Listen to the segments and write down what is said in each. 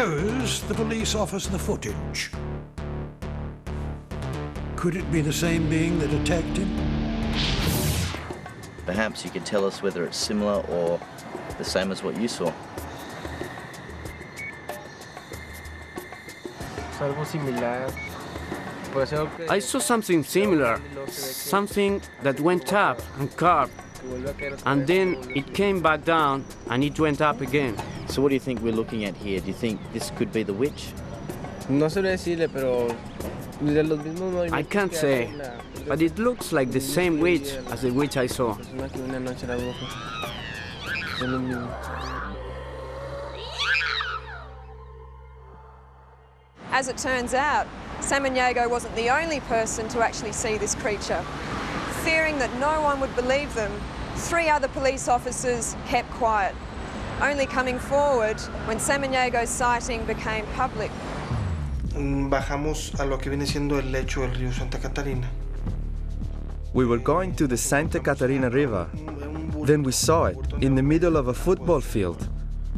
shows the police officer the footage. Could it be the same being that attacked him? Perhaps you could tell us whether it's similar or the same as what you saw. I saw something similar, something that went up and curved, and then it came back down and it went up again. So what do you think we're looking at here? Do you think this could be the witch? I can't say, but it looks like the same witch as the witch I saw. As it turns out, Samaniego wasn't the only person to actually see this creature. Fearing that no one would believe them, 3 other police officers kept quiet, only coming forward when Samaniego's sighting became public. Bajamos a lo que viene siendo el lecho del río Santa Catarina. We were going to the Santa Catarina River. Then we saw it in the middle of a football field.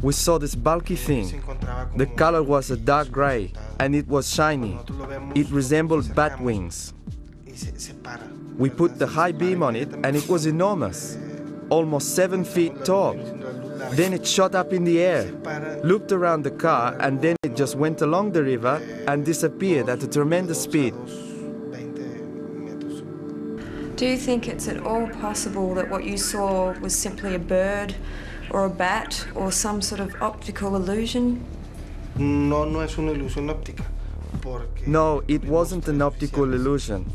We saw this bulky thing. The color was a dark gray and it was shiny. It resembled bat wings. We put the high beam on it and it was enormous, almost 7 feet tall. Then it shot up in the air, looped around the car, and then it just went along the river and disappeared at a tremendous speed. Do you think it's at all possible that what you saw was simply a bird or a bat or some sort of optical illusion? No es una ilusión óptica. No, it wasn't an optical illusion,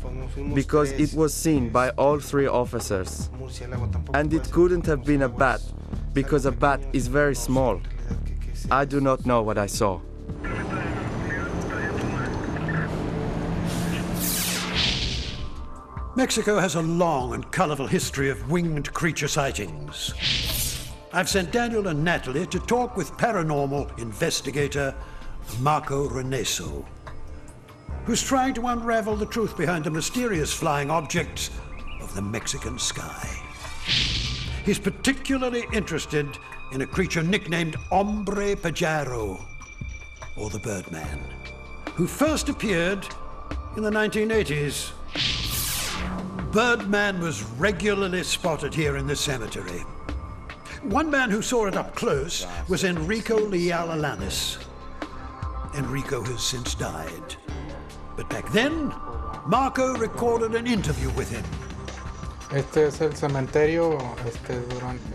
because it was seen by all 3 officers. And it couldn't have been a bat, because a bat is very small. I do not know what I saw. Mexico has a long and colorful history of winged creature sightings. I've sent Daniel and Natalie to talk with paranormal investigator Marco Reno, who's trying to unravel the truth behind the mysterious flying objects of the Mexican sky. He's particularly interested in a creature nicknamed Hombre Pajaro, or the Birdman, who first appeared in the 1980s. Birdman was regularly spotted here in this cemetery. One man who saw it up close was Enrico Leal Alanis. Enrico has since died. But back then, Marco recorded an interview with him.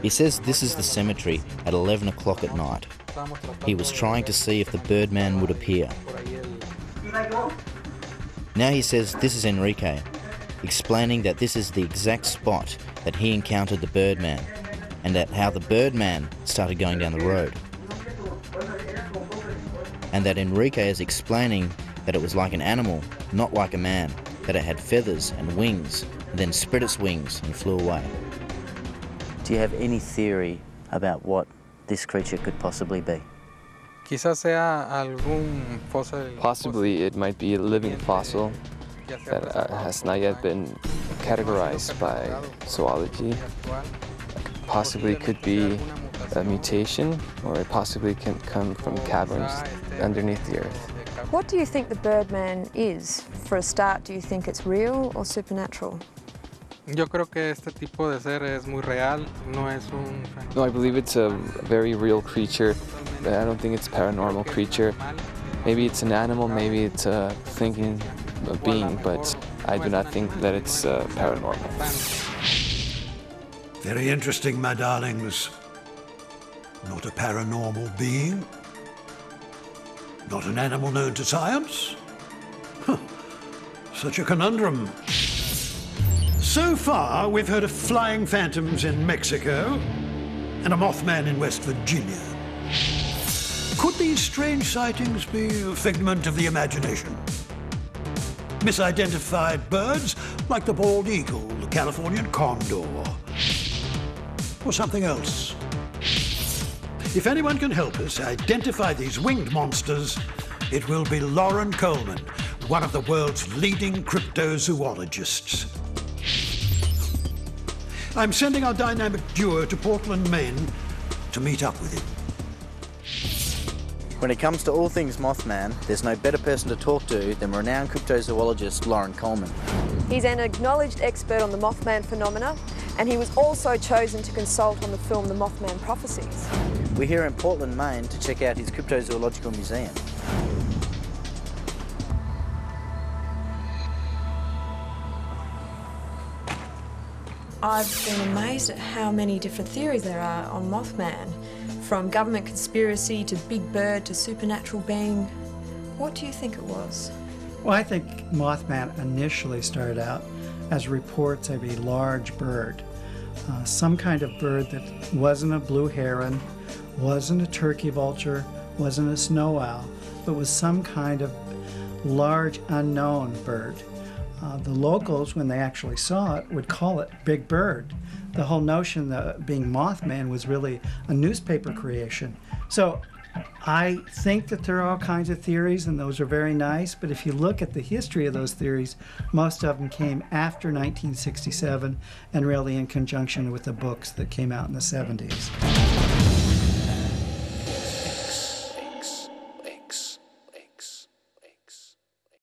He says this is the cemetery at 11 o'clock at night. He was trying to see if the Birdman would appear. Now he says this is Enrique, explaining that this is the exact spot that he encountered the Birdman, and that how the Birdman started going down the road. And that Enrique is explaining that it was like an animal, not like a man, that it had feathers and wings, and then spread its wings and flew away. Do you have any theory about what this creature could possibly be? Possibly it might be a living fossil that has not yet been categorized by zoology. Possibly could be a mutation, or it possibly can come from caverns underneath the earth. What do you think the Birdman is? For a start, do you think it's real or supernatural? No, I believe it's a very real creature. I don't think it's a paranormal creature. Maybe it's an animal, maybe it's a thinking being, but I do not think that it's paranormal. Very interesting, my darlings. Not a paranormal being. Not an animal known to science. Huh. Such a conundrum. So far, we've heard of flying phantoms in Mexico and a Mothman in West Virginia. Could these strange sightings be a figment of the imagination? Misidentified birds like the bald eagle, the Californian condor, or something else? If anyone can help us identify these winged monsters, it will be Lauren Coleman, one of the world's leading cryptozoologists. I'm sending our dynamic duo to Portland, Maine, to meet up with him. When it comes to all things Mothman, there's no better person to talk to than renowned cryptozoologist Lauren Coleman. He's an acknowledged expert on the Mothman phenomena, and he was also chosen to consult on the film The Mothman Prophecies. We're here in Portland, Maine to check out his cryptozoological museum. I've been amazed at how many different theories there are on Mothman, from government conspiracy to big bird to supernatural being. What do you think it was? Well, I think Mothman initially started out as reports of a large bird, some kind of bird that wasn't a blue heron, wasn't a turkey vulture, wasn't a snow owl, but was some kind of large unknown bird. The locals, when they actually saw it, would call it Big Bird. The whole notion of being Mothman was really a newspaper creation. So I think that there are all kinds of theories, and those are very nice, but if you look at the history of those theories, most of them came after 1967 and really in conjunction with the books that came out in the 70s.